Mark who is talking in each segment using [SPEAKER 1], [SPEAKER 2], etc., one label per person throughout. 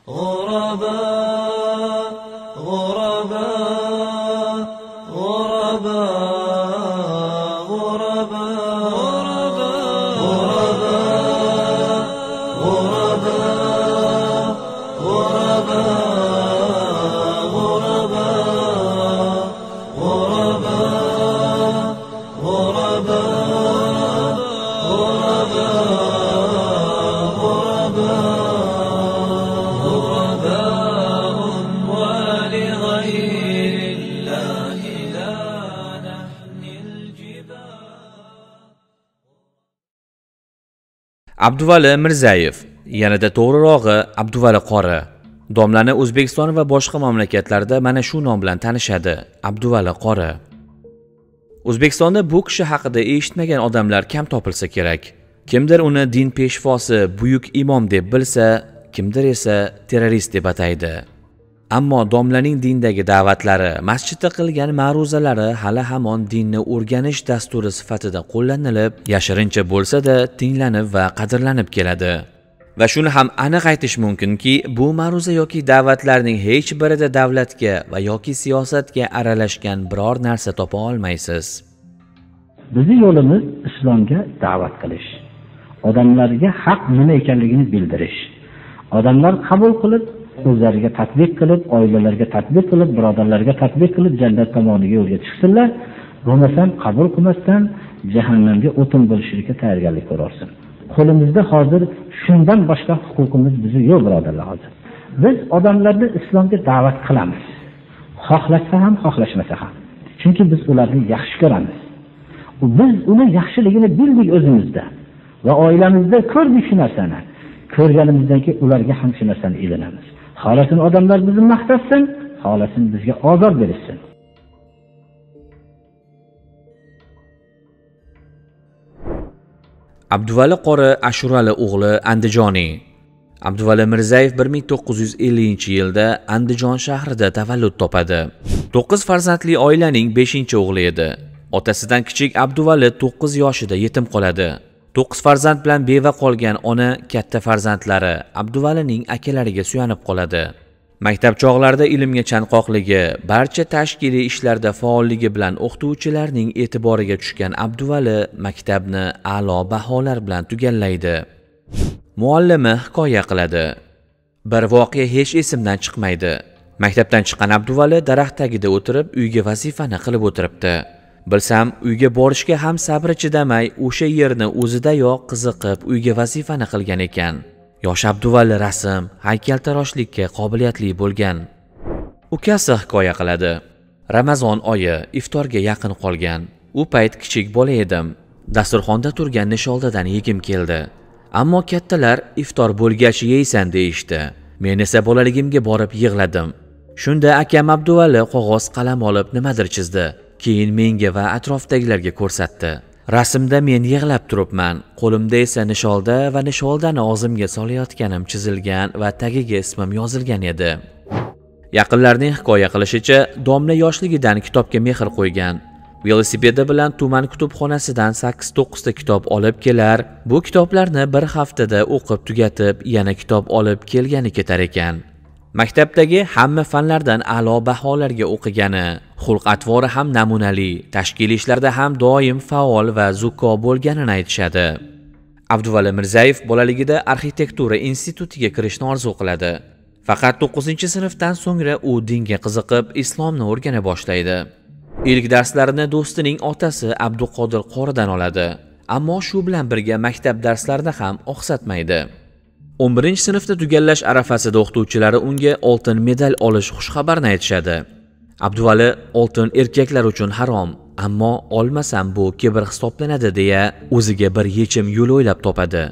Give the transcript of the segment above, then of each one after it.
[SPEAKER 1] غرباء غرباء غرباء غرباء غرباء غرباء
[SPEAKER 2] Abduvali Mirzayev, yanada to'g'rirog'i Abduvali qori. Domlani O'zbekiston va boshqa mamlakatlarda mana shu nom bilan tanishadi, Abduvali qori. O'zbekistonda bu kishi haqida eshitmagan odamlar kam topilsa kerak. Kimdir uni din peshvosi, buyuk imom deb bilsa, kimdir esa terrorist deb ataydi. Ammo domlaning dindagi da'vatlari, masjidda qilgan ma'ruzalari hali hamon dinni o'rganish dasturi sifatida qo'llanilib, yashirincha bo'lsa-da tinglanib va qadrlanib keladi. Va shuni ham aniq aytish mumkinki, bu ma'ruza yoki da'vatlarning hech birida davlatga va yoki siyosatga aralashgan biror narsa topa olmaysiz.
[SPEAKER 3] Bizning yo'limiz islomga da'vat qilish, odamlarga haq nima ekanligini bildirish. Odamlar qabul qilib, o'zlariga tatbiq qilib, oilalariga tatbiq qilib, birodarlarga tatbiq qilib, jannat tomoniga yo'lga chiqsinlar. Bo'lmasam qabul qilmasdan jahannamga o'tin bo'lishga tayyorgarlik ko'rarsin. Qo'limizda hozir shundan boshqa huquqimiz bizni yo'q, birodarlar. Hozir biz odamlarni islomga da'vat qilamiz. Xohlasa ham, xohlashmasa ham. Chunki biz ularni yaxshi ko'ramiz. Biz uni yaxshiligini bildik o'zimizda va oilamizda ko'rdik shu narsani. Ko'rganimizdan keyin ularga ham shu narsani ilinamiz. Xohlasin odamlar bizni maqtasin, xohlasin bizga ozor bersin.
[SPEAKER 2] Abduvali qori Ashurali o'g'li Andijoniy. Abduvali Mirzayev 1950-yilda Andijon shahrida tavallud topadi. 9 farzandli oilaning 5-o'g'li edi. Otasidan kichik Abduvali 9 yoshida yetim qoladi. 9 farzand bilan beva qolgan ona katta farzandlari Abduvalining akalariga suyanib qoladi. Maktab chog'larida ilmga chanqoqligi, barcha tashkiliy ishlarda faolligi bilan o'qituvchilarning e'tiboriga tushgan Abduvali maktabni a'lo baholar bilan tugallaydi. Muallimi hikoya qiladi. Bir voqea hech esimdan chiqmaydi. Maktabdan chiqqan Abduvali daraxt tagida o'tirib, uyga vazifani qilib o'tiribdi. Bilsam, uyga borishga ham sabri chidamay, o'sha yerni o'zidayoq qiziqib, uyga vazifani qilgan ekan. Yosh Abduvali rasm, haykaltaroshlikka qobiliyatli bo'lgan. Ukasi hikoya qiladi. Ramazon oyi iftorga yaqin qolgan. U payt kichik bola edim. Dasturxonda turgan nisholdadan yegim keldi. Ammo kattalar iftor bo'lgach yeysan deyishdi. Men esa bolaligimga borib yig'ladim. Shunda akam Abduvali qog'oz qalam olib nimadir chizdi. Keyin menga va atrofdagilarga ko'rsatdi. Rasmda men yig'lab turibman, qo'limda esa nisholda va nisholdani og'zimga solayotganim chizilgan va tagiga ismim yozilgan edi. Yaqinlarning hikoya qilishicha, domla yoshligidan kitobga mehr qo'ygan. Velosipedi bilan tuman kutubxonasidan 8-9 ta kitob olib kelar, bu kitoblarni bir haftada o'qib tugatib, yana kitob olib kelgani ketar ekan. Maktabdagi hamma fanlardan a'lo baholarga o'qigani, xulq-atvori ham namunali, tashkiliy ishlarda ham doim faol va zukko bo'lganini aytishadi. Abduvali Mirzayev bolaligida arxitektura institutiga kirishni orzu qiladi. Faqat 9-sinfdan so'ngra u dinga qiziqib, islomni o'rgana boshlaydi. Ilk darslarini do'stining otasi Abduqodir qoridan oladi, ammo shu bilan birga maktab darslarida ham oqsatmaydi. 11-sinfda tugallash arafasida o'qituvchilari unga oltin medal olish xushxabarni aytishadi. Abduvali oltin erkaklar uchun harom, ammo olmasam bu kibr hisoblanadi deya o'ziga bir yechim yo'l o'ylab topadi.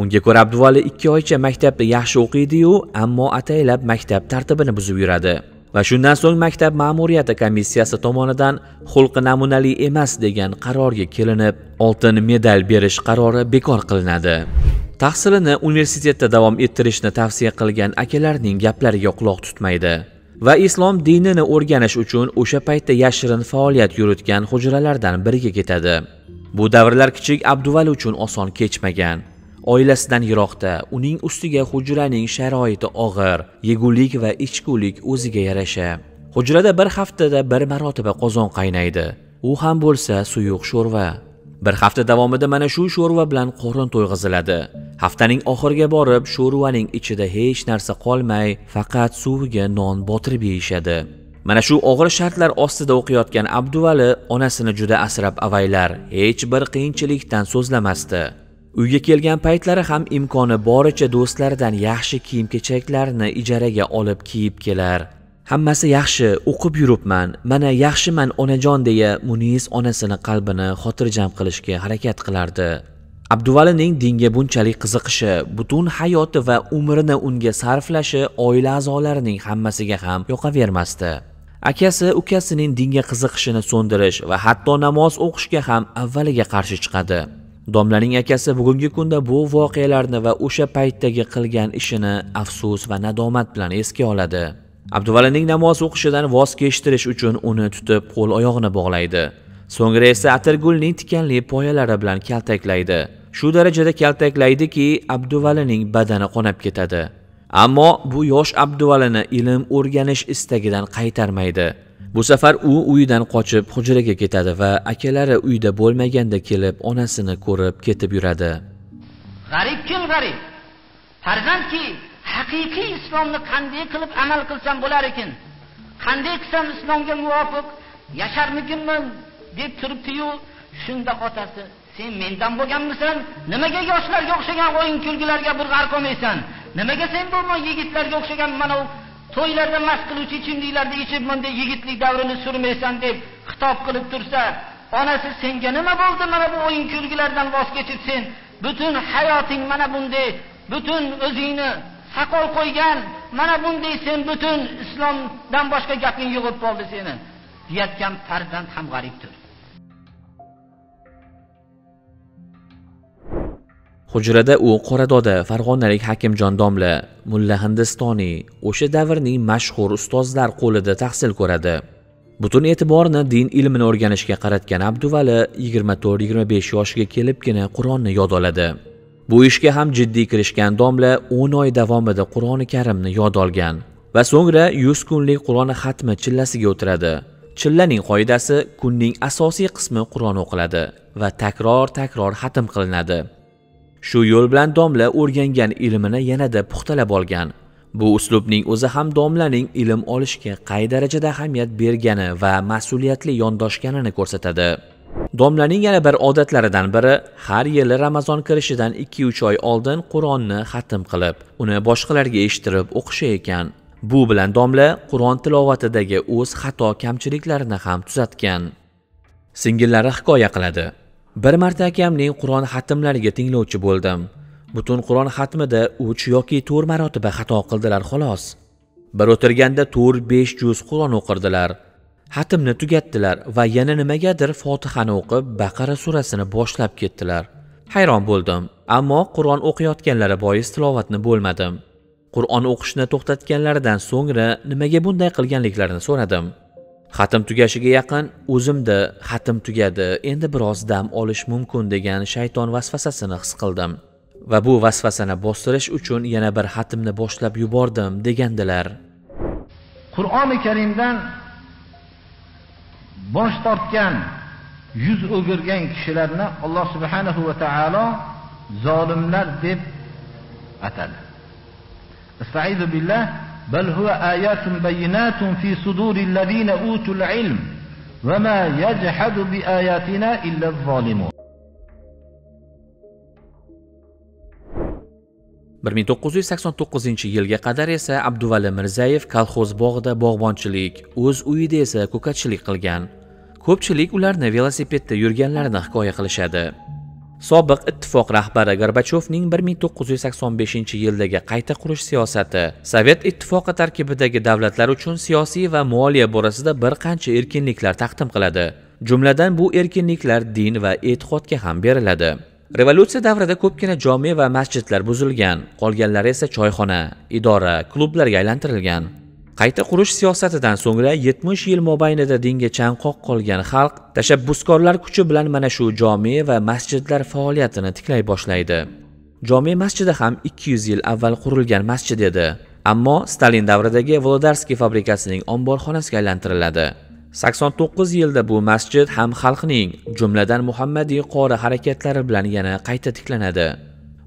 [SPEAKER 2] Unga ko'ra Abduvali 2 oycha maktabda yaxshi o'qiydi-yu, ammo ataylab maktab tartibini buzib yuradi. Va shundan so'ng maktab ma'muriyati komissiyasi tomonidan xulqi namunali emas degan qarorga kelinib, oltin medal berish qarori bekor qilinadi. Tahsilini universitetda davom ettirishni tavsiya qilgan akalarining gaplariga quloq tutmaydi va islom dinini o'rganish uchun o'sha paytda yashirin faoliyat yuritgan hujralardan biriga ketadi. Bu davrlar kichik Abduvali uchun oson kechmagan. Oilasidan yiroqda, uning ustiga hujraning sharoiti og'ir, yegulik va ichgulik o'ziga yarasha. Hujrada bir haftada bir marotaba qozon qaynaydi. U ham bo'lsa suyuq sho'rva. Bir hafta davomida mana shu sho'rva bilan qorin to'yg'iziladi. Haftaning oxiriga borib, sho'rvaning ichida hech narsa qolmay, faqat suviga non botirib yeyishadi. Mana shu og'ir shartlar ostida o'qiyotgan Abduvali onasini juda asrab-avaylar, hech bir qiyinchilikdan so'zlamasdi. Uyga kelgan paytlari ham imkoni boricha do'stlaridan yaxshi kiyim-kechaklarni ijaraga olib kiyib kelar. Hammasi yaxshi, o'qib yuribman, mana yaxshiman onajon deya Munis onasini qalbini xotirjam qilishga harakat qilardi. Abduvalining dinga bunchalik qiziqishi, butun hayoti va umrini unga sarflashi oila a'zolarining hammasiga ham yoqavermasdi. Akasi ukasining dinga qiziqishini so'ndirish va hatto namoz o'qishga ham avvaliga qarshi chiqadi. Domlaning akasi bugungi kunda bu voqealarni va o'sha paytdagi qilgan ishini afsus va nadomat bilan esga oladi. Abduvalining namoz o'qishidan voz kechtirish uchun uni tutib qo'l-oyog'ini bog'laydi. So'ngra esa atirgulning tikanli poyalari bilan kaltaklaydi. Shu darajada kaltaklaydiki, Abduvalining badani qonab ketadi. Ammo bu yosh Abduvalini ilm o'rganish istagidan qaytarmaydi. Bu safar u uyidan qochib hujraga ketadi va akalari uyda bo'lmaganda kelib onasini ko'rib ketib yuradi.
[SPEAKER 4] G'arib kim g'arib? Farzandki haqiqiy islomni qanday qilib amal qilsam bo'lar ekan? Qanday qilsam islomga muvofiq yasharmikinman deb turibdi-yu, shunda otasi, sen mendan bo'lganmisan? Nimaga yoshlarga o'xshagan o'yin kulgilarga bir g'arq olmaysan? Nimaga sen bo'lma yigitlarga o'xshagan mana to'ylarda mast qiluvchi ichimliklarni ichib bunday yigitlik davrini surmaysan deb xitob qilib tursa, onasi senga nima bo'ldi? Mana bu o'yin kulgilardan voz kechib sen butun hayoting mana bunday, butun o'zingni saqol qo'ygan, mana bunday sen butun islomdan boshqa gaping yo'q bo'ldi seni. Deyotgan farzand ham g'aribdir.
[SPEAKER 2] Hujrada u Qoradoda farg'onalik Hakimjon domla, Mulla Hindistoniy, o'sha davrning mashhur ustozlar qo'lida tahsil ko'radi. Butun e'tiborini din ilmini o'rganishga qaratgan Abduvali 24-25 yoshiga kelibgina Qur'onni yod oladi. Bu ishga ham jiddiy kirishgan domla 10 oy davomida Qur'oni Karimni yod olgan va so'ngra 100 kunlik Qur'on xatmi chillasiga o'tiradi. Chillaning qoidasi kunning asosiy qismi Qur'on o'qiladi va takror xatm qilinadi. Shu yo'l bilan domla o'rgangan ilmini yanada puxtalab olgan. Bu uslubning o'zi ham domlaning ilm olishga qay darajada ahamiyat bergani va mas'uliyatli yondoshganini ko'rsatadi. Domlaning yana bir odatlaridan biri har yili Ramazon kirishidan 2-3 oy oldin Qur'onni xatm qilib, uni boshqalarga eshittirib o'qishi ekan. Bu bilan domla Qur'on tilovatidagi o'z xato kamchiliklarini ham tuzatgan. Singillari hikoya qiladi. Bir marta akamning Qur'on xatmlariga tinglovchi bo'ldim. Butun Qur'on xatmida 3 yoki 4 marotaba xato qildilar xolos. Bir o'tirganda 4-5 juz Qur'on o'qirdilar. Xatmni tugatdilar va yana nimagadir Fotihani o'qib, Baqara surasini boshlab ketdilar. Hayron bo'ldim, ammo Qur'on o'qiyotganlari bois tilovatni bo'lmadim. Qur'on o'qishni to'xtatganlaridan so'ngra nimaga bunday qilganliklarini so'radim. Xatm tugashiga yaqin o'zimda xatm tugadi, endi biroz dam olish mumkin degan shayton vasvasasini his qildim va bu vasvasani bostirish uchun yana bir xatmni boshlab yubordim degandilar.
[SPEAKER 4] Qur'oni Karimdan bosh tortgan, yuz o'girgan kishilarni Alloh subhanahu va taolo zolimlar deb atadi. Estaizu billah, bal huwa ayatun bayinatun fi suduril ladina utul ilm va ma yajhadu bi ayatina illa az-zalimun.
[SPEAKER 2] 1989-yilga qadar esa Abduvali Mirzayev kolxoz bog'ida bog'bonchilik, o'z uyida esa ko'katchilik qilgan. Ko'pchilik ularni velosipedda yurganlarini hikoya qilishadi. Sobiq ittifoq rahbari Gorbachyovning 1985-yildagi qayta qurish siyosati Sovet ittifoqi tarkibidagi davlatlar uchun siyosiy va moliya borasida bir qancha erkinliklar taqdim qiladi. Jumladan bu erkinliklar din va e'tiqodga ham beriladi. Revolyutsiya davrida ko'pgina jome va masjidlar buzilgan, qolganlari esa choyxona, idora, klublarga aylantirilgan. Qayta qurish siyosatidan so'ngra 70 yil mobaynida dinga chanqoq qolgan xalq tashabbuskorlar kuchi bilan mana shu jome va masjidlar faoliyatini tiklay boshlaydi. Jome masjidi ham 200 yil avval qurilgan masjid edi, ammo Stalin davridagi Volodarskiy fabrikasining omborxonasiga aylantiriladi. 89 yilda bu masjid ham xalqning, jumladan Muhammadiy qori harakatlari bilan yana qayta tiklanadi.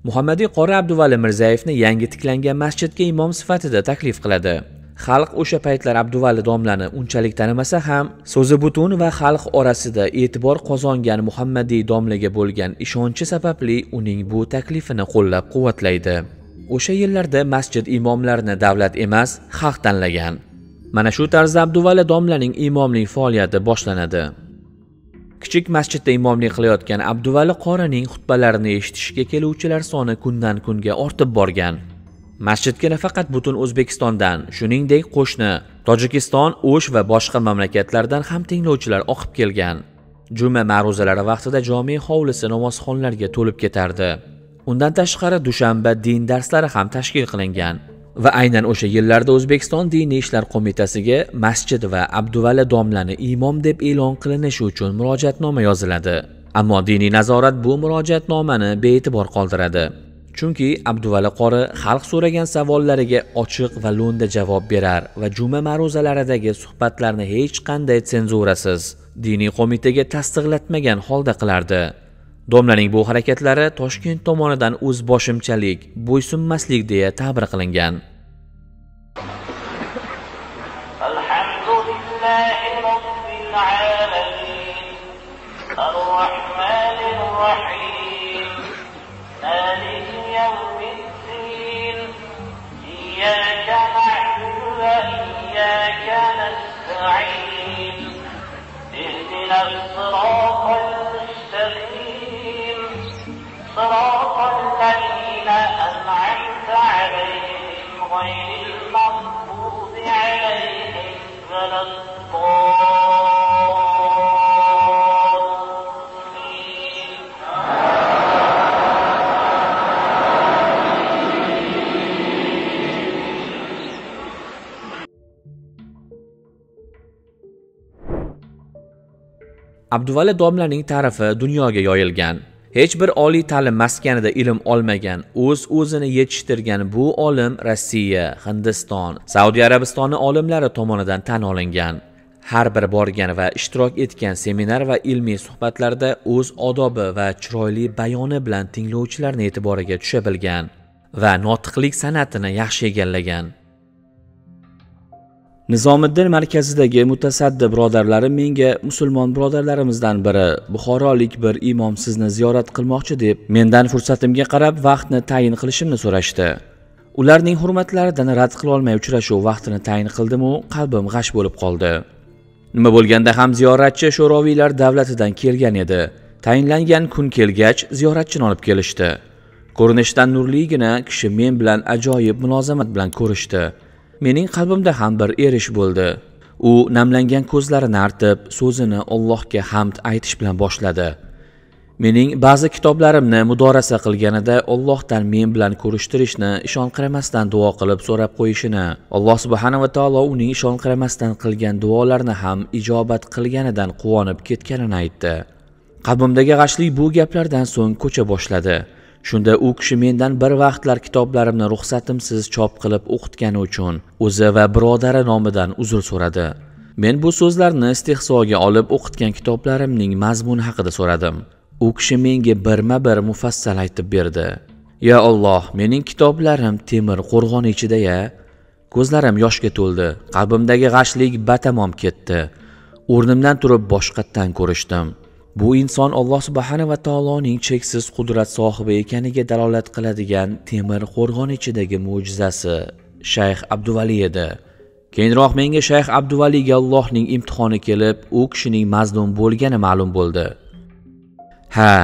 [SPEAKER 2] Muhammadiy qori Abduvali Mirzayevni yangi tiklangan masjidga imom sifatida taklif qiladi. Xalq o'sha paytlar Abduvali domlani unchalik tanimasa ham, so'zi butun va xalq orasida e'tibor qozongan Muhammadiy domlaga bo'lgan ishonchi sababli uning bu taklifini qo'llab-quvvatlaydi. O'sha yillarda masjid imomlarini davlat emas, xalq tanlagan. Mana shu tarzda Abduvali domlaning imomlik faoliyati boshlanadi. Kichik masjidda imomlik qilayotgan Abduvali qorining xutbalarini eshitishga keluvchilar soni kundan kunga ortib borgan. Masjidga nafaqat butun O'zbekistondan, shuningdek qo'shni Tojikiston, O'sh va boshqa mamlakatlardan ham tinglovchilar oqib kelgan. Juma ma'ruzalari vaqtida jome hovlisi namozxonlarga to'lib ketardi. Undan tashqari dushanba din darslari ham tashkil qilingan. Va aynan o'sha yillarda O'zbekiston Diniy ishlar qo'mitasiga masjid va Abduvali domlani imom deb e'lon qilinishi uchun murojaatnoma yoziladi. Ammo diniy nazorat bu murojaatnomani bee'tibor qoldiradi. Chunki Abduvali qori xalq so'ragan savollariga ochiq va lo'nda javob berar va juma ma'ruzalaridagi suhbatlarni hech qanday senzurasiz diniy qo'mitaga tasdiqlatmagan holda qilardi. Domlaning bu harakatlari Toshkent tomonidan o'zboshimchalik, bo'ysunmaslik deya ta'bir qilingan.
[SPEAKER 5] صراط الذين أنعمت عليهم غير المغضوب عليهم ولا الضالين.
[SPEAKER 2] Abduvali domlaning tarifi dunyoga yoyilgan. Hech bir oliy ta'lim maskanida ilm olmagan, o'zini yetishtirgan bu olim Rossiya, Hindiston, Saudiya Arabistoni olimlari tomonidan tan olingan. Har bir borgan va ishtirok etgan seminar va ilmiy suhbatlarda o'z odobi va chiroyli bayoni bilan tinglovchilarning e'tiboriga tusha bilgan va notiqlik san'atini yaxshi egallagan. Nizomiddin markazidagi mutasaddi birodarlarim menga musulmon birodarlarimizdan biri buxorolik bir imom sizni ziyorat qilmoqchi deb mendan fursatimga qarab vaqtni tayin qilishimni so'rashdi. Ularning hurmatlaridan rad qila olmay uchrashuv vaqtini tayin qildim-u, qalbim g'ash bo'lib qoldi. Nima bo'lganda ham ziyoratchi Sho'roviylar davlatidan kelgan edi. Tayinlangan kun kelgach ziyoratchini olib kelishdi. Ko'rinishdan nurligina kishi men bilan ajoyib mulozamat bilan ko'rishdi. Mening qalbimda ham bir erish bo'ldi. U namlangan ko'zlarini artib, so'zini Allohga hamd aytish bilan boshladi. Mening ba'zi kitoblarimni mudorasa qilganida Allohdan men bilan ko'rishtirishni ishonqiramasdan duo qilib so'rab qo'yishini, Alloh subhanahu va taolo uning ishonqiramasdan qilgan duolarini ham ijobat qilganidan quvonib ketganini aytdi. Qalbimdagi g'ashlik bu gaplardan so'ng ko'cha boshladi. Shunda u kishi mendan bir vaqtlar kitoblarimni ruxsatimsiz chop qilib o'qitgani uchun o'zi va birodari nomidan uzr so'radi. Men bu so'zlarni istehzoga olib o'qitgan kitoblarimning mazmuni haqida so'radim. U kishi menga birma-bir mufassal aytib berdi. Ya Alloh, mening kitoblarim temir qo'rg'on ichida-ya. Ko'zlarim yoshga to'ldi. Qalbimdagi g'ashlik batamom ketdi. O'rnimdan turib boshqatdan ko'rishdim. Bu inson Alloh subhanahu va taoloning cheksiz qudrat sohibi ekaniga dalolat qiladigan temir qo'rg'on ichidagi mo'jizasi Shayx Abduvali edi. Keyinroq menga Shayx Abduvaliga Allohning imtihoni kelib, u kishining mazlum bo'lgani ma'lum bo'ldi. Ha,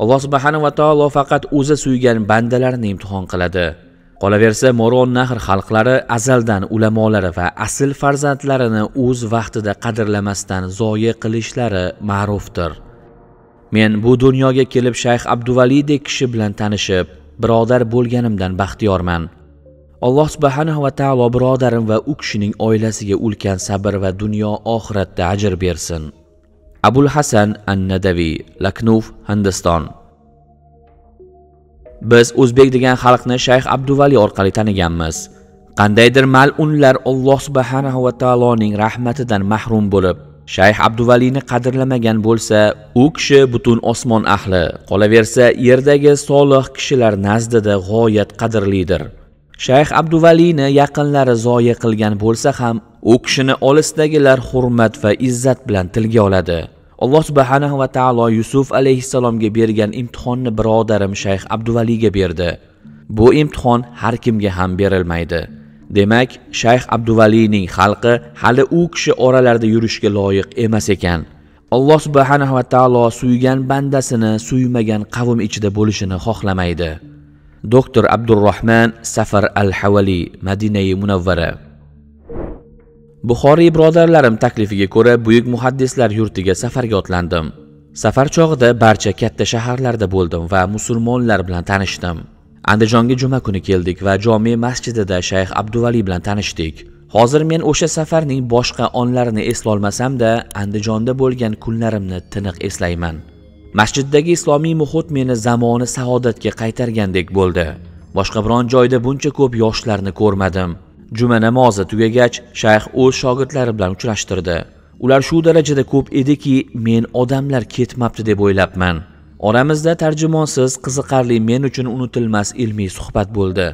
[SPEAKER 2] Alloh subhanahu va taolo faqat o'zi suygan bandalarini imtihon qiladi. Qolaversa, Moron Nahr xalqlari azaldan ulamolari va asl farzandlarini o'z vaqtida qadrlamasdan zoya qilishlari ma'rufdir. Men bu dunyoga kelib Shayx Abduvalidek kishi bilan tanishib, birodar bo'lganimdan baxtiyorman. Alloh subhanahu va taolo birodarim va u kishining oilasiga ulkan sabr va dunyo oxiratda ajr bersin. Abul Hasan An-Nadaviy, Laknov, Hindiston. Biz o'zbek degan xalqni Shayx Abduvali orqali taniganmiz. Qandaydir mal'unlar Alloh subhanahu va taoloning rahmatidan mahrum bo'lib, Shayx Abduvalini qadrlamagan bo'lsa, u kishi butun osmon ahli, qolaversa yerdagi solih kishilar nazdida g'oyat qadrlidir. Shayx Abduvalini yaqinlari zoya qilgan bo'lsa ham, u kishini olisdagilar hurmat va izzat bilan tilga oladi. Alloh subhanahu va taolo Yusuf alayhissalomga bergan imtihonni birodarim Shayx Abduvaliga berdi. Bu imtihon har kimga ham berilmaydi. Demak, Shayx Abduvalining xalqi hali u kishi oralarida yurishga loyiq emas ekan. Alloh subhanahu va taolo suygan bandasini suymagan qavm ichida bo'lishini xohlamaydi. Doktor Abdurrahman Safar al-Havali, Madina-i Munawvara. Buxoriy birodarlarim taklifiga ko'ra buyuk muhaddislar yurtiga safarga otlandim. Safar chog'ida barcha katta shaharlarda bo'ldim va musulmonlar bilan tanishdim. Andijonga juma kuni keldik va jome masjidida Shayx Abduvali bilan tanishdik. Hozir men o'sha safarning boshqa onlarini eslolmasam-da, Andijonda bo'lgan kunlarimni tiniq eslayman. Masjiddagi islomiy muhit meni zamoni saodatga qaytargandek bo'ldi. Boshqa biron joyda buncha ko'p yoshlarni ko'rmadim. Juma namozi tugagach, shayx o'z shogirdlari bilan uchrashtirdi. Ular shu darajada ko'p ediki, men odamlar ketmabdi deb o'ylabman. Oramizda tarjimonsiz qiziqarli, men uchun unutilmas ilmiy suhbat bo'ldi.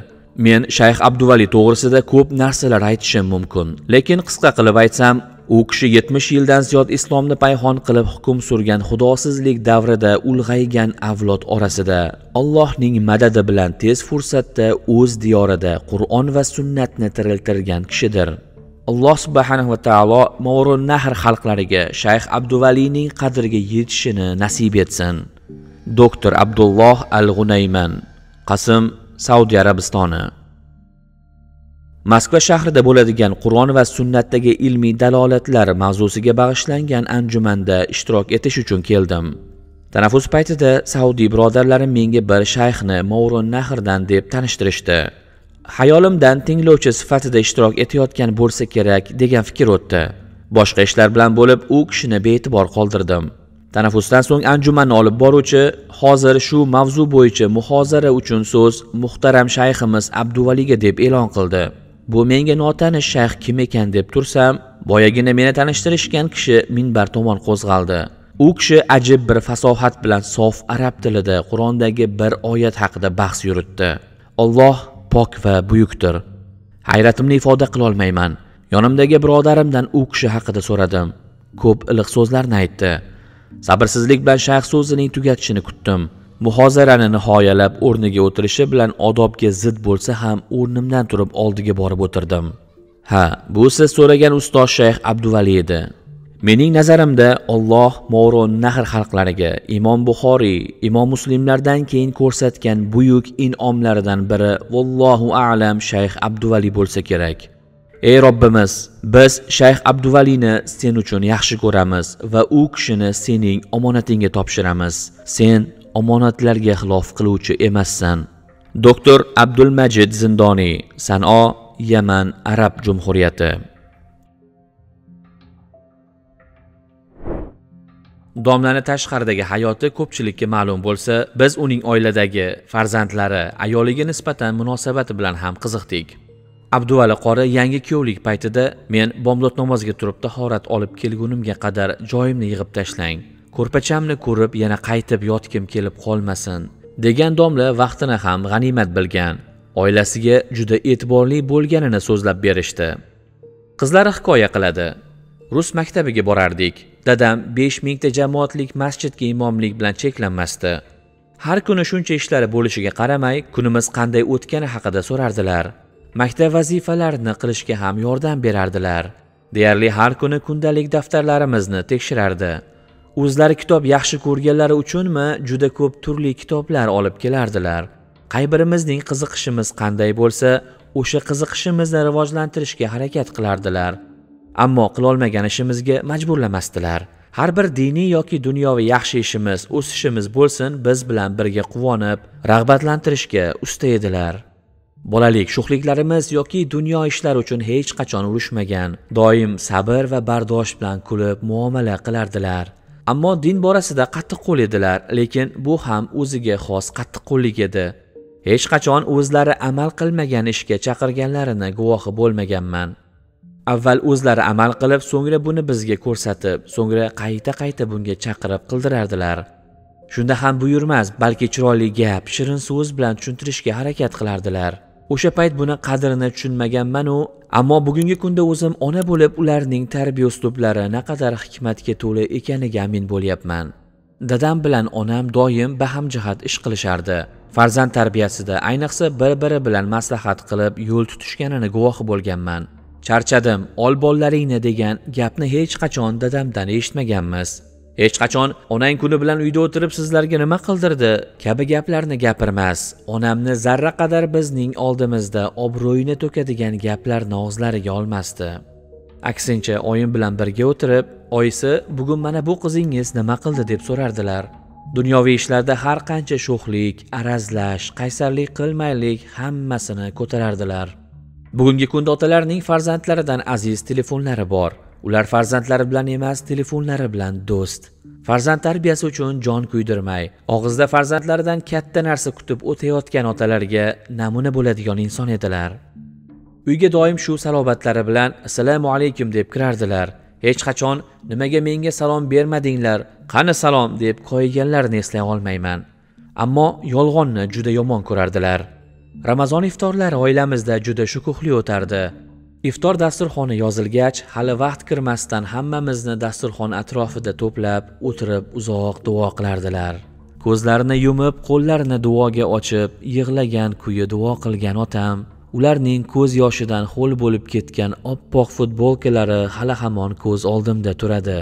[SPEAKER 2] Men Shayx Abduvali to'g'risida ko'p narsalar aytishim mumkin, lekin qisqa qilib aytsam, u kishi 70 yildan ziyod islomni payhon qilib hukm surgan xudosizlik davrida ulg'aygan avlod orasida Allohning madadi bilan tez fursatda o'z diyorida Qur'on va sunnatni tiriltirgan kishidir. Alloh subhanahu va taolo Mo'run Nahr xalqlariga Shayx Abduvalining qadriga yetishini nasib etsin. Doktor Abdulloh Al-G'unayman, Qasm, Saudiya Arabistoni. Moskva shahrida bo'ladigan Qur'on va sunnatdagi ilmiy dalolatlar mavzusiga bag'ishlangan anjumanda ishtirok etish uchun keldim. Tanaffus paytida Saudiy birodarlarim menga bir shayxni Mo'run Nahrdan deb tanishtirishdi. Hayolimdan tinglovchi sifatida ishtirok etayotgan bo'lsa kerak degan fikr o'tdi. Boshqa ishlar bilan bo'lib, u kishini bee'tibor qoldirdim. Tanaffusdan so'ng anjumanni olib boruvchi hozir shu mavzu bo'yicha muhozara uchun so'z muhtaram shayximiz Abduvaliga deb e'lon qildi. Bu menga notanish shayx kim ekan deb tursam, boyagina meni tanishtirishgan kishi minbar tomon qo'zg'aldi. U kishi ajib bir fasohat bilan sof arab tilida Qur'ondagi bir oyat haqida bahs yuritdi. Alloh pok va buyukdir. Hayratimni ifoda qila olmayman. Yonimdagi birodarimdan u kishi haqida so'radim. Ko'p iliq so'zlarni aytdi. Sabrsizlik bilan shayx so'zining tugatishini kutdim. Muhozarani nihoyalab o'rniga o'tirishi bilan odobga zid bo'lsa ham o'rnimdan turib oldiga borib o'tirdim. Ha, bu siz so'ragan ustoz Shayx Abduvali edi. Mening nazarimda Alloh Mo'run Nahr xalqlariga Imom Buxoriy, Imom Muslimlardan keyin ko'rsatgan buyuk in'omlaridan biri vallohu a'lam Shayx Abduvali bo'lsa kerak. Ey Robbimiz, biz Shayx Abduvalini sen uchun yaxshi ko'ramiz va u kishini sening omonatingga topshiramiz. Sen omonatlarga xilof qiluvchi emassan. Doktor Abdulmajid Zindoniy, San'o, Yaman Arab Jumhuriyati. Domlani tashqaridagi hayoti ko'pchilikka ma'lum bo'lsa, biz uning oiladagi farzandlari, ayoliga nisbatan munosabati bilan ham qiziqdik. Abduvali qori yangi kuyovlik paytida men bomdod namoziga turib tahorat olib kelgunimga qadar joyimni yig'ib tashlang. Ko'rpachamni ko'rib yana qaytib yotkim kelib qolmasin degan domla vaqtini ham g'animat bilgan. Oilasiga juda e'tiborli bo'lganini so'zlab berishdi. Qizlari hikoya qiladi. Rus maktabiga borardik. Dadam 5000 ta jamoatlik masjidga imomlik bilan cheklanmasdi. Har kuni shuncha ishlari bo'lishiga qaramay, kunimiz qanday o'tgani haqida so'rardilar. Maktab vazifalarini qilishga ham yordam berardilar. Deyarli har kuni kundalik daftarlarimizni tekshirardi. O'zlari kitob yaxshi ko'rganlari uchunmi juda ko'p turli kitoblar olib kelardilar. Qay birimizning qiziqishimiz qanday bo'lsa, o'sha qiziqishimizni rivojlantirishga harakat qilardilar. Ammo qilolmagan ishimizga majburlamasdilar. Har bir diniy yoki dunyoviy yaxshi ishimiz, o'sishimiz bo'lsin, biz bilan birga quvonib, rag'batlantirishga usta edilar. Bolalik sho'xliklarimiz yoki dunyo ishlari uchun hech qachon urushmagan, doim sabr va bardosh bilan kulib muomala qilardilar. Ammo din borasida qattiqqo'l edilar, lekin bu ham o'ziga xos qattiqqo'llik edi. Hech qachon o'zlari amal qilmagan ishga chaqirganlarini guvohi bo'lmaganman. Avval o'zlari amal qilib, so'ngra buni bizga ko'rsatib, so'ngra qayta bunga chaqirib qildirardilar. Shunda ham buyurmas, balki chiroyli gap, shirin so'z bilan tushuntirishga harakat qilardilar. O'sha payt buni qadrini tushunmaganman-u, ammo bugungi kunda o'zim ona bo'lib, ularning tarbiya uslublari naqadar hikmatga to'la ekaniga amin bo'lyapman. Dadam bilan onam doim bahamjihat ish qilishardi. Farzand tarbiyasida ayniqsa bir-biri bilan maslahat qilib yo'l tutishganini guvohi bo'lganman. Charchadim, ol bolalaringni degan gapni hech qachon dadamdan eshitmaganmiz. Hech qachon onang kuni bilan uyda o'tirib sizlarga nima qildirdi kabi gaplarni gapirmas. Onamni zarra qadar bizning oldimizda obro'yini to'kadigan gaplarni og'zlariga olmasdi. Aksincha oyim bilan birga o'tirib, oyisi bugun mana bu qizingiz nima qildi deb so'rardilar. Dunyoviy ishlarda har qancha sho'xlik, arazlash, qaysarlik qilmaylik hammasini ko'tarardilar. Bugungi kunda otalarning farzandlaridan aziz telefonlari bor. Ular farzandlari bilan emas, telefonlari bilan do'st. Farzand tarbiyasi uchun jon kuydirmay, og'izda farzandlaridan katta narsa kutib o'tayotgan otalarga namuna bo'ladigan inson edilar. Uyga doim shu salobatlari bilan assalomu alaykum deb kirardilar. Hech qachon nimaga menga salom bermadinglar, qani salom deb qo'yganlarini eslay olmayman. Ammo yolg'onni juda yomon ko'rardilar. Ramazon iftorlari oilamizda juda shukuhli o'tardi. Iftor dasturxoni yozilgach, hali vaqt kirmasdan hammamizni dasturxon atrofida to'plab, o'tirib uzoq duo qilardilar. Ko'zlarini yumib, qo'llarini duoga ochib, yig'lagan kuyi duo qilgan otam, ularning ko'z yoshidan ho'l bo'lib ketgan oppoq futbolkalari hali hamon ko'z oldimda turadi.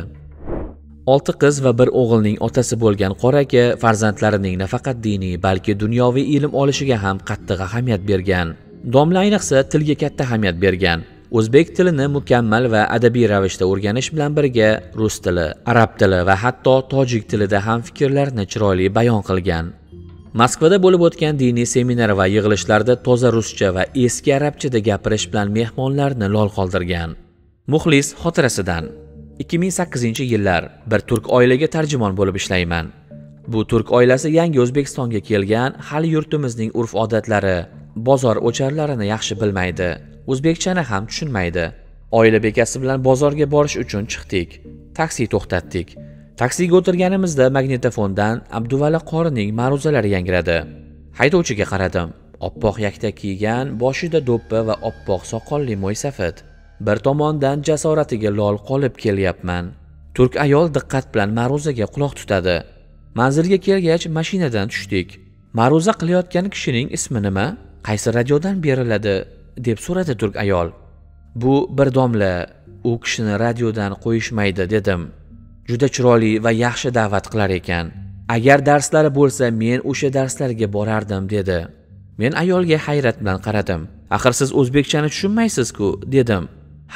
[SPEAKER 2] 6 qiz va 1 o'g'ilning otasi bo'lgan qora aka farzandlarining nafaqat diniy, balki dunyoviy ilm olishiga ham qattiq ahamiyat bergan. Domla ayniqsa tilga katta ahamiyat bergan. O'zbek tilini mukammal va adabiy ravishda o'rganish bilan birga rus tili, arab tili va hatto tojik tilida ham fikrlarini chiroyli bayon qilgan. Moskvada bo'lib o'tgan diniy seminar va yig'ilishlarda toza ruscha va eski arabchada gapirish bilan mehmonlarni lol qoldirgan. Muxlis xotirasidan 2008-yillar bir turk oilaga tarjimon bo'lib ishlayman. Bu turk oilasi yangi O'zbekistonga kelgan, hali yurtimizning urf-odatlari, bozor o'charlarini yaxshi bilmaydi. O'zbekchani ham tushunmaydi. Oila bekasi bilan bozorga borish uchun chiqdik. Taksi to'xtatdik. Taksiga o'tirganimizda magnitofondan Abduvali qorining ma'ruzalari yangradi. Haydovchiga qaradim. Oppoq yaktak kiygan, boshida do'ppi va oppoq soqolli mo'ysafid. Bir tomondan jasoratiga lol qolib kelyapman. Turk ayol diqqat bilan ma'ruzaga quloq tutadi. Manzilga kelgach mashinadan tushdik. Ma'ruza qilayotgan kishining ismi nima? Qaysi radiodan beriladi deb so'radi turk ayol. Bu bir domla, u kishini radiodan qo'yishmaydi dedim. Juda chiroyli va yaxshi da'vat qilar ekan. Agar darslari bo'lsa, men o'sha darslarga borardim dedi. Men ayolga hayrat bilan qaradim. Axir siz o'zbekchani tushunmaysiz-ku dedim.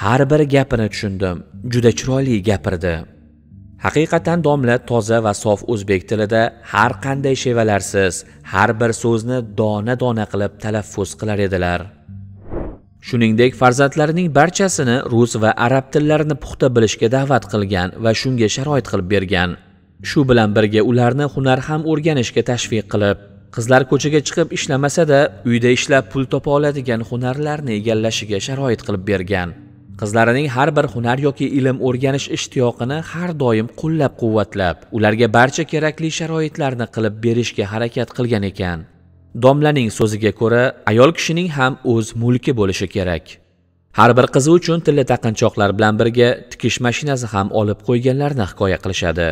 [SPEAKER 2] Har bir gapini tushundim. Juda chiroyli gapirdi. Haqiqatan domla toza va sof o'zbek tilida har qanday shevalarsiz, har bir so'zni dona-dona qilib talaffuz qilar edilar. Shuningdek, farzandlarining barchasini rus va arab tillarini puxta bilishga da'vat qilgan va shunga sharoit qilib bergan. Shu bilan birga ularni hunar ham o'rganishga tashviq qilib, qizlar ko'chaga chiqib ishlamasa-da, uyda ishlab pul topa oladigan hunarlarni egallashiga sharoit qilib bergan. Qizlarining har bir hunar yoki ilm o'rganish ishtiyoqini har doim qo'llab-quvvatlab, ularga barcha kerakli sharoitlarni qilib berishga harakat qilgan ekan. Domlaning so'ziga ko'ra, ayol kishining ham o'z mulki bo'lishi kerak. Har bir qizi uchun tilla taqinchoqlar bilan birga tikish mashinasi ham olib qo'yganlarni hikoya qilishadi.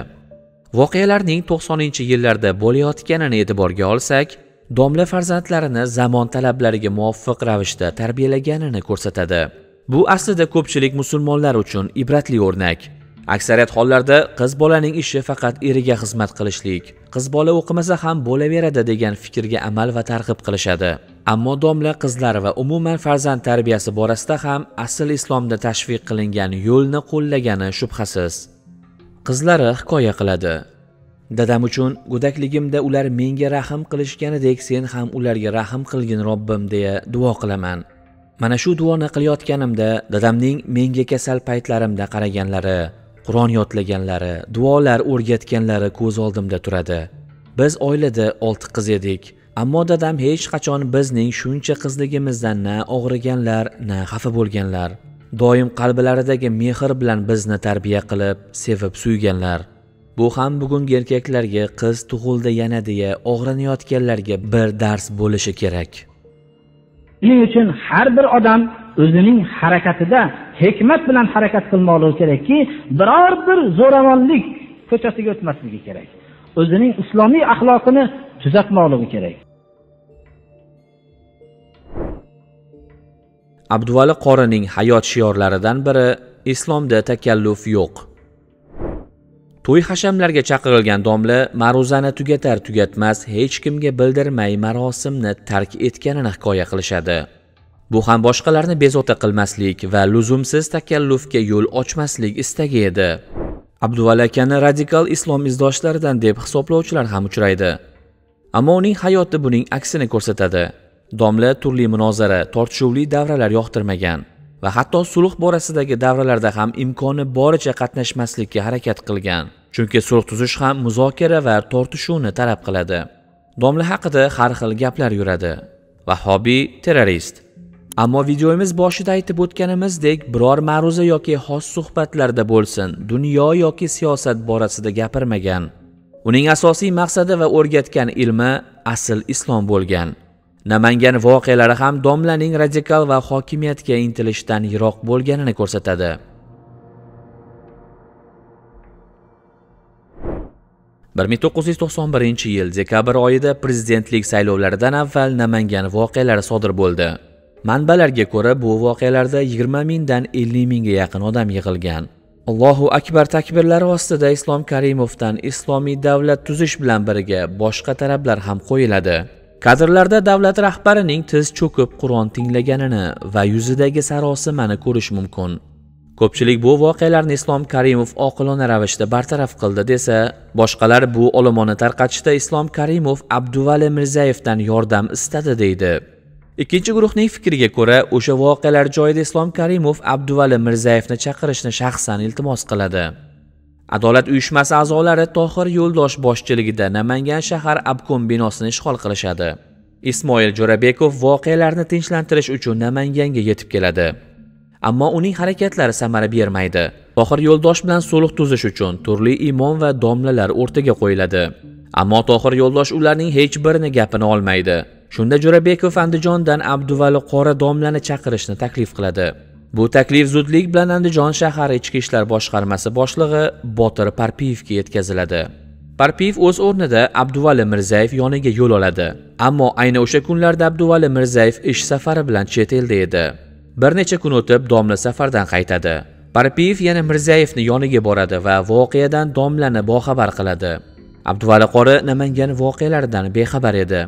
[SPEAKER 2] Voqealarning 90-yillarda bo'layotganini e'tiborga olsak, domla farzandlarini zamon talablariga muvofiq ravishda tarbiyalaganini ko'rsatadi. Bu aslida ko'pchilik musulmonlar uchun ibratli o'rnak. Aksariyat hollarda qiz bolaning ishi faqat eriga xizmat qilishlik, qiz bola o'qimasa ham bo'laveradi degan fikrga amal va targ'ib qilishadi. Ammo domla qizlar va umuman farzand tarbiyasi borasida ham asl islomda tashviq qilingan yo'lni qo'llagani shubhasiz. Qizlari hikoya qiladi. Dadam uchun go'dakligimda ular menga rahim qilishganidek sen ham ularga rahim qilgin Robbim deya duo qilaman. Mana shu duoni qilayotganimda dadamning menga kasal paytlarimda qaraganlari, Qur'on yodlaganlari, duolar o'rgatganlari ko'z oldimda turadi. Biz oilada 6 qiz edik. Ammo dadam hech qachon bizning shuncha qizligimizdan na og'riganlar, na xafa bo'lganlar. Doim qalblaridagi mehr bilan bizni tarbiya qilib, sevib suyganlar. Bu ham bugungi erkaklarga qiz tug'ildi yana deya og'rinayotganlarga bir dars bo'lishi kerak.
[SPEAKER 3] Shuning uchun har bir odam o'zining harakatida hikmat bilan harakat qilmoqligi kerakki, biror bir zo'ravonlik ko'chasiga o'tmasligi kerak. O'zining islomiy axloqini tuzatmoqligi kerak.
[SPEAKER 2] Abduvali qorining hayot shiorlaridan biri islomda takalluf yo'q. To'y hashamlarga chaqirilgan domla ma'ruzani tugatar-tugatmas hech kimga bildirmay marosimni tark etganini hikoya qilishadi. Bu ham boshqalarni bezovta qilmaslik va luzumsiz takallufga yo'l ochmaslik istagi edi. Abduvali akani radikal islom izdoshlaridan deb hisoblovchilar ham uchraydi. Ammo uning hayoti buning aksini ko'rsatadi. Domla turli munozara, tortishuvli davralar yoqtirmagan va hatto sulh borasidagi davralarda ham imkoni boricha qatnashmaslikka harakat qilgan. Chunki sulh tuzish ham muzokara va tortishuvni talab qiladi. Domla haqida har xil gaplar yuradi. Vahobiy terrorist. Ammo videomiz boshida aytib o'tganimizdek, biror ma'ruza yoki xos suhbatlarda bo'lsin, dunyo yoki siyosat borasida gapirmagan. Uning asosiy maqsadi va o'rgatgan ilmi asl islom bo'lgan. Namangan voqealari ham domlaning radikal va hokimiyatga intilishdan yiroq bo'lganini ko'rsatadi. Bir 1991-yil dekabr oyida prezidentlik saylovlaridan avval Namangan voqealari sodir bo'ldi. Manbalarga ko'ra, bu voqealarda 20 mingdan 50 mingga yaqin odam yig'ilgan. Allohu akbar takbirlari ostida Islom Karimovdan islomiy davlat tuzish bilan birga boshqa talablar ham qo'yiladi. Kadrlarda davlat rahbarining tiz cho'kib Qur'on tinglaganini va yuzidagi sarosimani ko'rish mumkin. Ko'pchilik bu voqealarni Islom Karimov oqilona ravishda bartaraf qildi desa, boshqalar bu olomoni tarqatishda Islom Karimov Abduvali Mirzayevdan yordam istadi deydi. Ikkinchi guruhning fikriga ko'ra, o'sha voqealar joyida Islom Karimov Abduvali Mirzayevni chaqirishni shaxsan iltimos qiladi. Adolat uyushmasi a'zolari Tohir Yo'ldosh boshchiligida Namangan shahar obkom binosini ishg'ol qilishadi. Ismoil Jo'rabekov voqealarni tinchlantirish uchun Namanganga yetib keladi. Ammo uning harakatlari samara bermaydi. Tohir Yo'ldosh bilan sulh tuzish uchun turli imom va domlalar o'rtaga qo'yiladi. Ammo Tohir Yo'ldosh ularning hech birini gapini olmaydi. Shunda Jo'rabekov Andijondan Abduvali qori domlani chaqirishni taklif qiladi. Bu taklif zudlik bilan Andijon shahar ichki ishlar boshqarmasi boshlig'i Botir Parpiyevga yetkaziladi. Parpiyev o'z o'rnida Abduvali Mirzayev yoniga yo'l oladi. Ammo ayni o'sha kunlarda Abduvali Mirzayev ish safari bilan chet elda edi. Bir necha kun o'tib domla safardan qaytadi. Parpiyev yana Mirzayevni yoniga boradi va voqeadan domlani boxabar qiladi. Abduvali qori Namangan voqealaridan bexabar edi.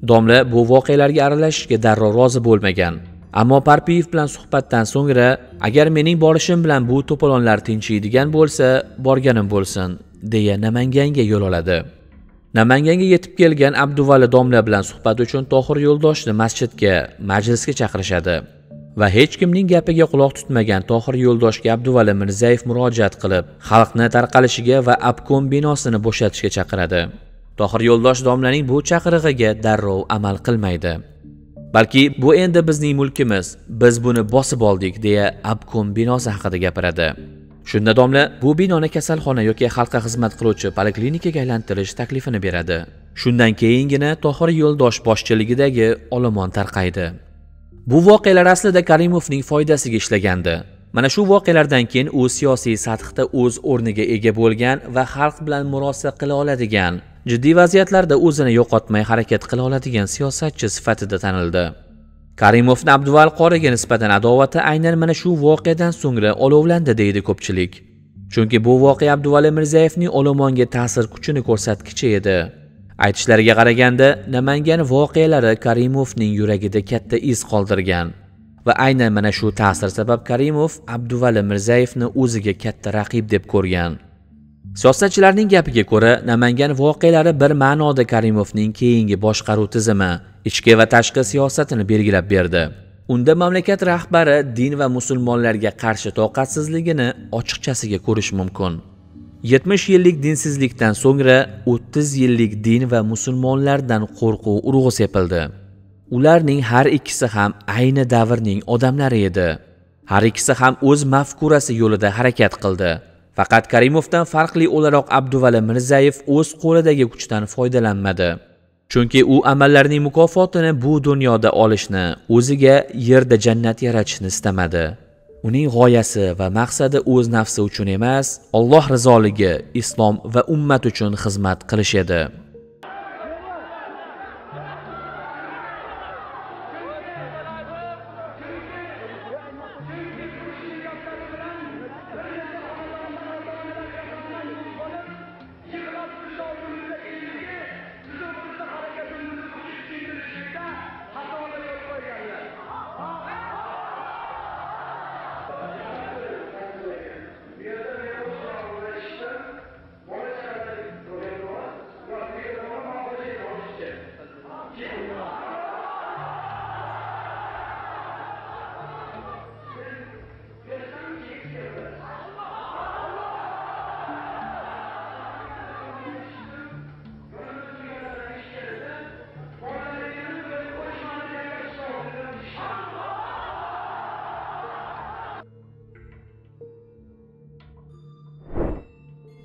[SPEAKER 2] Domla bu voqealarga aralashishga darrov rozi bo'lmagan. Ammo Parpiyev bilan suhbatdan so'ngra, agar mening borishim bilan bu to'polonlar tinchiydigan bo'lsa, borganim bo'lsin, deya Namanganga yo'l oladi. Namanganga yetib kelgan Abduvali domla bilan suhbat uchun Tohir Yo'ldoshni masjidga, majlisga chaqirishadi. Va hech kimning gapiga quloq tutmagan Tohir Yo'ldoshga Abduvali Mirzayev murojaat qilib, xalqni tarqalishiga va obkom binosini bo'shatishga chaqiradi. Tohir Yo'ldosh domlaning bu chaqirig'iga darrov amal qilmaydi. Balki bu endi bizning mulkimiz, biz buni bosib oldik deya obkom binosi haqida gapiradi. Shunda domla bu binoni kasalxona yoki xalqqa xizmat qiluvchi poliklinikaga aylantirish taklifini beradi. Shundan keyingina Tohir Yo'ldosh boshchiligidagi olomon tarqaydi. Bu voqealar aslida Karimovning foydasiga ishlagandi. Mana shu voqealardan keyin u siyosiy sathda o'z o'rniga ega bo'lgan va xalq bilan murosa qila oladigan, jiddiy vaziyatlarda o'zini yo'qotmay harakat qila oladigan siyosatchi sifatida tanildi. Karimovning Abduvali qoriga nisbatan adovati aynan mana shu voqeadan so'ngra olovlandi deydi ko'pchilik. Chunki bu voqea Abduvali Mirzayevning olomonga ta'sir kuchini ko'rsatkichi edi. Aytishlariga qaraganda, Namangan voqealari Karimovning yuragida katta iz qoldirgan va aynan mana shu ta'sir sabab Karimov Abduvali Mirzayevni o'ziga katta raqib deb ko'rgan. Siyosatchilarning gapiga ko'ra, Namangan voqealari bir ma'noda Karimovning keyingi boshqaruv tizimi, ichki va tashqi siyosatini belgilab berdi. Unda mamlakat rahbari din va musulmonlarga qarshi toqatsizligini ochiqchasiga ko'rish mumkin. 70 yillik dinsizlikdan so'ngra 30 yillik din va musulmonlardan qo'rquv urug'i sepildi. Ularning har ikkisi ham ayni davrning odamlari edi. Har ikkisi ham o'z mafkurasi yo'lida harakat qildi. Faqat Karimovdan farqli o'laroq Abduvali Mirzayev o'z qo'lidagi kuchdan foydalanmadi. Chunki u amallarning mukofotini bu dunyoda olishni, o'ziga yerda jannat yaratishni istamadi. Uning g'oyasi va maqsadi o'z nafsi uchun emas, Alloh rizoligi, islom va ummat uchun xizmat qilish edi.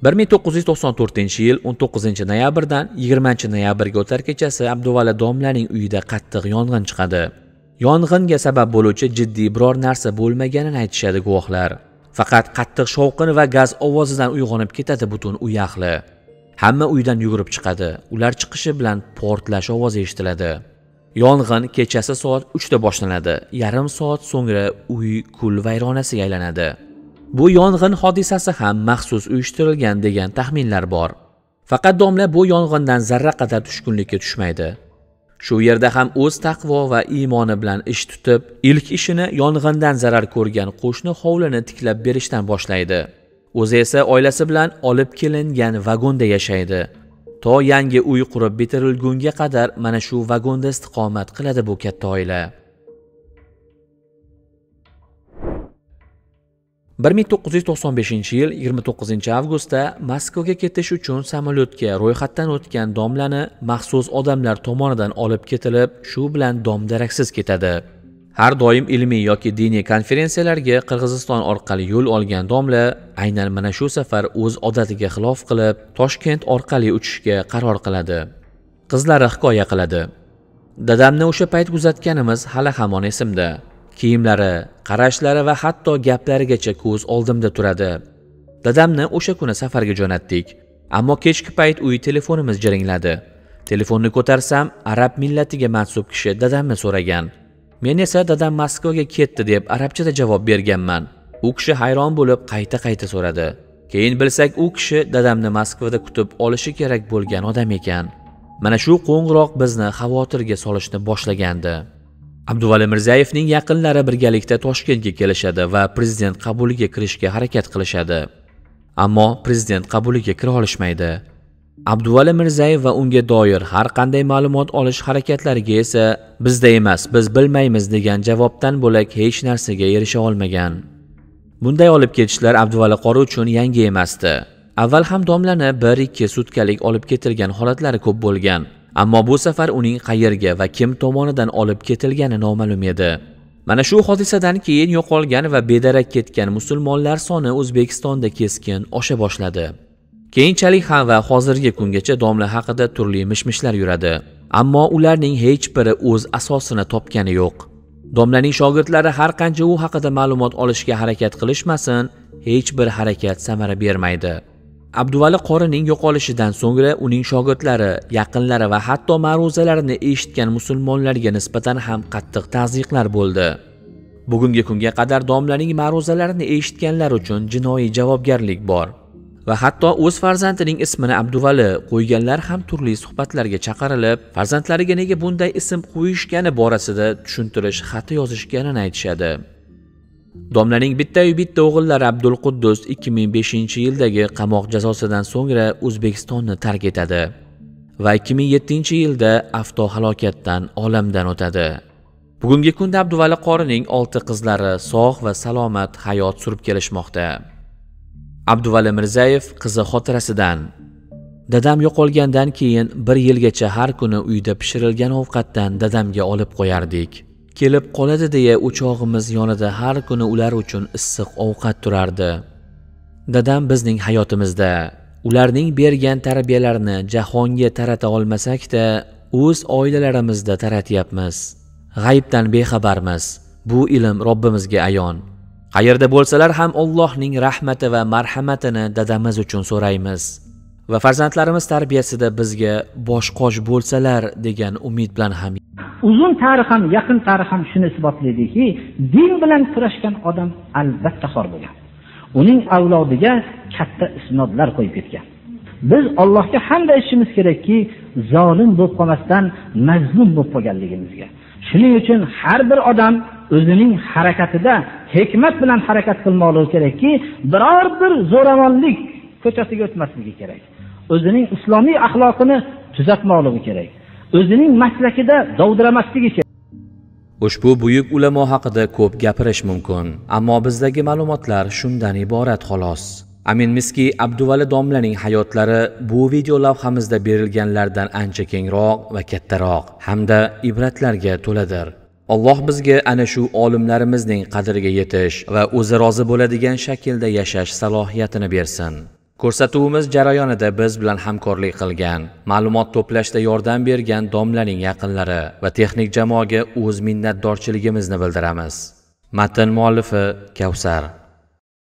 [SPEAKER 2] Bir 1994-yil 19-noyabrdan 20-noyabrga o'tar kechasi Abduvali domlaning uyida qattiq yong'in chiqadi. Yong'inga sabab bo'luvchi jiddiy biror narsa bo'lmaganini aytishadi guvohlar. Faqat qattiq shovqin va gaz ovozidan uyg'onib ketadi butun uy ahli. Hamma uydan yugurib chiqadi. Ular chiqishi bilan portlash ovozi eshitiladi. Yong'in kechasi soat 3 da boshlanadi. Yarim soat so'ngra uy kul vayronasiga aylanadi. Bu yong'in hodisasi ham maxsus uyushtirilgan degan taxminlar bor. Faqat domla bu yong'indan zarra qadar tushkunlikka tushmaydi. Shu yerda ham o'z taqvo va iymoni bilan ish tutib, ilk ishini yong'indan zarar ko'rgan qo'shni hovlini tiklab berishdan boshlaydi. O'zi esa oilasi bilan olib kelingan vagonda yashaydi. To yangi uy qurib bitirilgunga qadar mana shu vagonda istiqomat qiladi bu katta oila. 1995-yil 29-avgustda Moskvaga ketish uchun samolyotga ro'yxatdan o'tgan domlani maxsus odamlar tomonidan olib ketilib, shu bilan dom daraksiz ketadi. Har doim ilmiy yoki diniy konferensiyalarga Qirg'iziston orqali yo'l olgan domla aynan mana shu safar o'z odatiga xilof qilib, Toshkent orqali uchishga qaror qiladi. Qizlari hikoya qiladi. Dadamni o'sha payt kuzatganimiz hali hamon esimda. Kiyimlari, qarashlari va hatto gaplarigacha ko'z oldimda turadi. Dadamni o'sha kuni safarga jo'natdik. Ammo kechki payt uy telefonimiz jiringladi. Telefonni ko'tarsam, arab millatiga mansub kishi dadamni so'ragan. Men esa dadam Moskvaga ketdi deb arabchada javob berganman. U kishi hayron bo'lib qayta so'radi. Keyin bilsak, u kishi dadamni Moskvada kutib olishi kerak bo'lgan odam ekan. Mana shu qo'ng'iroq bizni xavotirga solishni boshlagandi. Abduvali Mirzayevning yaqinlari birgalikda Toshkentga kelishadi va prezident qabuliga kirishga harakat qilishadi. Ammo prezident qabuliga kira olishmaydi. Abduvali Mirzayev va unga doir har qanday ma'lumot olish harakatlariga esa bizda emas, biz bilmaymiz degan javobdan bo'lak hech narsaga erisha olmagan. Bunday olib ketishlar Abduvali qori uchun yangi emasdi. Avval ham domlani 1-2 sutkalik olib ketilgan holatlari ko'p bo'lgan. Ammo bu safar uning qayerga va kim tomonidan olib ketilgani noma'lum edi. Mana shu hodisadan keyin yo'qolgan va bedarak ketgan musulmonlar soni O'zbekistonda keskin osha boshladi. Keyinchalik ham va hozirgi kungacha domla haqida turli mishmishlar yuradi. Ammo ularning hech biri o'z asosini topgani yo'q. Domlaning shogirdlari har qancha u haqida ma'lumot olishga harakat qilishmasin, hech bir harakat samara bermaydi. Abduvali qorining yo'qolishidan so'ngra uning shogirdlari, yaqinlari va hatto ma'ruzalarini eshitgan musulmonlarga nisbatan ham qattiq ta'ziqlar bo'ldi. Bugungi kunga qadar domlaning ma'ruzalarini eshitganlar uchun jinoiy javobgarlik bor. Va hatto o'z farzandining ismini Abduvali qo'yganlar ham turli suhbatlarga chaqirilib, farzandlariga nega bunday ism qo'yishgani borasida tushuntirish xati yozishganini aytishadi. Domlaning bitta o'g'illari Abdulquddus 2005-yildagi qamoq jazosidan so'ngra O'zbekistonni tark etadi va 2007-yilda avtohalokatdan olamdan o'tadi. Bugungi kunda Abduvali qorining 6 qizlari sog' va salomat hayot surib kelishmoqda. Abduvali Mirzayev qizi xotirasidan: Dadam yo'qolgandan keyin 1 yilgacha har kuni uyda pishirilgan ovqatdan dadamga olib qo'yardik. Kelib qoladi deya o'chog'imiz yonida har kuni ular uchun issiq ovqat turardi. Dadam bizning hayotimizda. Ularning bergan tarbiyalarini jahonga tarata olmasak-da, o'z oilalarimizda taratyapmiz. G'aybdan bexabarmiz. Bu ilm Robbimizga ayon. Qayerda bo'lsalar ham Allohning rahmati va marhamatini dadamiz uchun so'raymiz. Va farzandlarimiz tarbiyasida bizga bosh-qosh bo'lsalar degan umid bilan ham.
[SPEAKER 3] Uzun tarix ham, yaqin tarix ham shuni isbotlaydiki, din bilan kurashgan odam albatta xor bo'lgan. Uning avlodiga katta isnodlar qo'yib ketgan. Biz Allohga hamd aytishimiz kerakki, zolim bo'lib qolmasdan mazlum bo'lib qolganligimizga. Shuning uchun har bir odam o'zining harakatida hikmat bilan harakat qilmoqligi kerakki, biror bir zo'ravonlik ko'chasiga o'tmasligi kerak. O'zining islomiy axloqini tuzatmoqligi kerak. O'zining maslakida dovdiramasligi kerak.
[SPEAKER 2] Ushbu buyuk ulamo haqida ko'p gapirish mumkin, ammo bizdagi ma'lumotlar shundan iborat xolos. Aminmizki, Abduvali domlaning hayotlari bu video lavhamizda berilganlardan ancha kengroq va kattaroq hamda ibratlarga to'ladir. Alloh bizga ana shu olimlarimizning qadriga yetish va o'zi rozi bo'ladigan shaklda yashash salohiyatini bersin. Ko'rsatuvimiz jarayonida biz bilan hamkorlik qilgan, ma'lumot to'plashda yordam bergan domlaning yaqinlari va texnik jamoaga o'z minnatdorchiligimizni bildiramiz. Matn muallifi Kavsar.